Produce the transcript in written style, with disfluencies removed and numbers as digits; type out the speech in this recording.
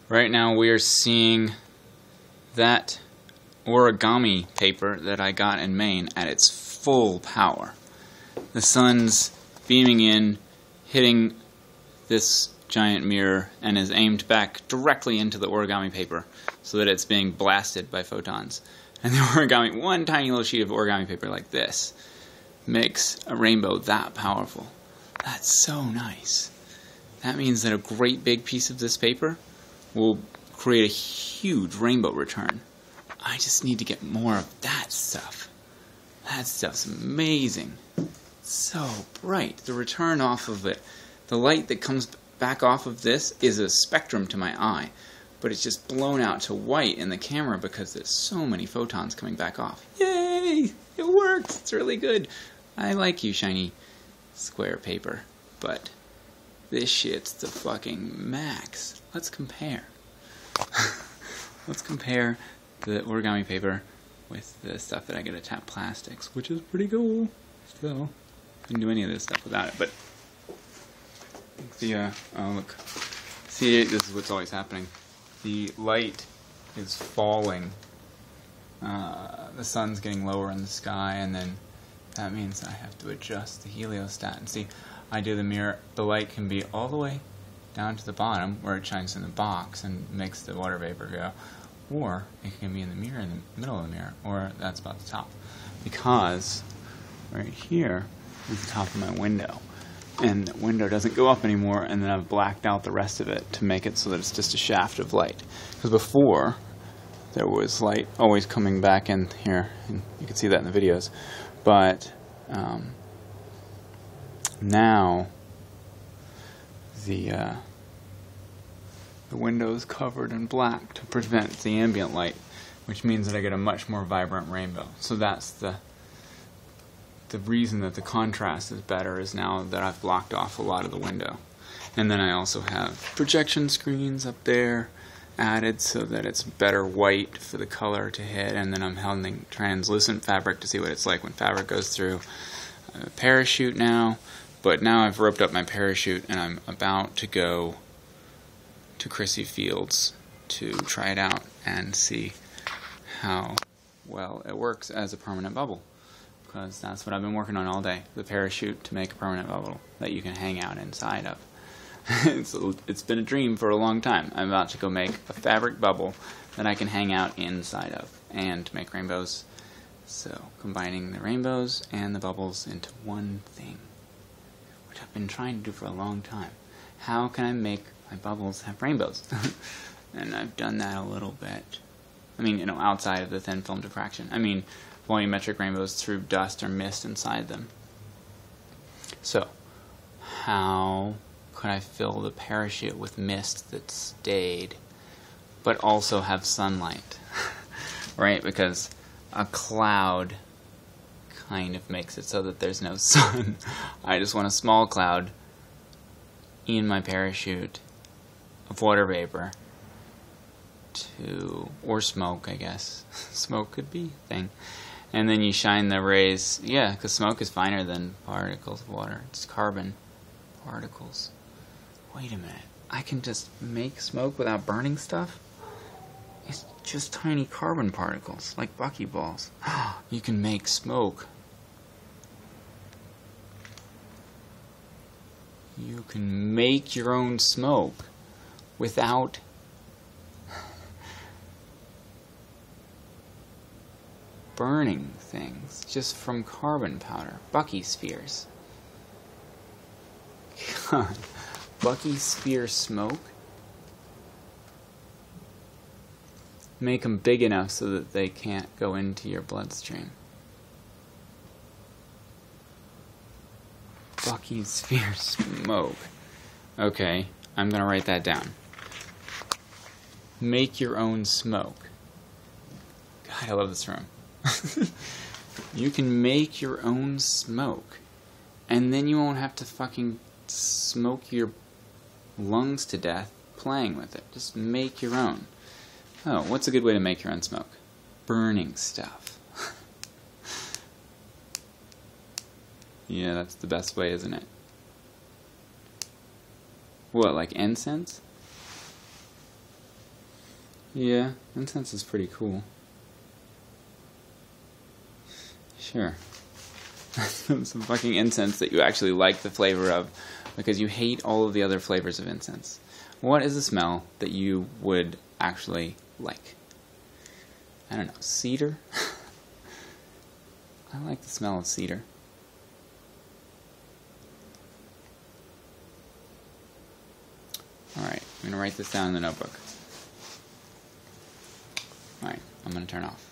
Right now we are seeing that origami paper that I got in Maine at its full power. The sun's beaming in, hitting this giant mirror, and is aimed back directly into the origami paper so that it's being blasted by photons. And the origami, one tiny little sheet of origami paper like this, makes a rainbow that powerful. That's so nice. That means that a great big piece of this paper will create a huge rainbow return. I just need to get more of that stuff. That stuff's amazing. So bright. The return off of it, the light that comes back off of this is a spectrum to my eye, but it's just blown out to white in the camera because there's so many photons coming back off. Yay! It works! It's really good. I like you, shiny square paper, but this shit's the fucking max. Let's compare. Let's compare the origami paper with the stuff that I get at Tap Plastics, which is pretty cool. Still, couldn't do any of this stuff without it, but the, oh look. See, this is what's always happening. The light is falling. The sun's getting lower in the sky, and then that means I have to adjust the heliostat. And see, I do the mirror, the light can be all the way down to the bottom where it shines in the box and makes the water vapor go, or it can be in the mirror, in the middle of the mirror, or that's about the top, because right here is the top of my window, and the window doesn't go up anymore, and then I've blacked out the rest of it to make it so that it's just a shaft of light, because before there was light always coming back in here, and you can see that in the videos, but now the window is covered in black to prevent the ambient light, which means that I get a much more vibrant rainbow. So that's the reason that the contrast is better, is now that I've blocked off a lot of the window. And then I also have projection screens up there added so that it's better white for the color to hit, and then I'm holding translucent fabric to see what it's like when fabric goes through. I have a parachute now, but now I've roped up my parachute and I'm about to go to Chrissy Fields to try it out and see how well it works as a permanent bubble, because that's what I've been working on all day, the parachute to make a permanent bubble that you can hang out inside of. It's been a dream for a long time. I'm about to go make a fabric bubble that I can hang out inside of and make rainbows. So combining the rainbows and the bubbles into one thing, which I've been trying to do for a long time. How can I make my bubbles have rainbows? And I've done that a little bit. I mean, outside of the thin film diffraction. I mean, volumetric rainbows through dust or mist inside them. So, how could I fill the parachute with mist that stayed, but also have sunlight? Right? Because a cloud kind of makes it so that there's no sun. I just want a small cloud in my parachute of water vapor or smoke, I guess. Smoke could be a thing. And then you shine the rays, yeah, because smoke is finer than particles of water. It's carbon particles. Wait a minute, I can just make smoke without burning stuff? It's just tiny carbon particles, like buckyballs. You can make smoke. You can make your own smoke without burning things, just from carbon powder. Bucky spheres. God, Bucky sphere smoke? Make them big enough so that they can't go into your bloodstream. Bucky sphere smoke. Okay, I'm gonna write that down. Make your own smoke. God, I love this room. You can make your own smoke, and then you won't have to fucking smoke your lungs to death playing with it. Just make your own. Oh, what's a good way to make your own smoke? Burning stuff. Yeah, that's the best way, isn't it? What, like incense? Yeah, incense is pretty cool. Sure. Some fucking incense that you actually like the flavor of, because you hate all of the other flavors of incense. What is a smell that you would actually like? I don't know, cedar? I like the smell of cedar. Alright, I'm going to write this down in the notebook. Alright, I'm going to turn off.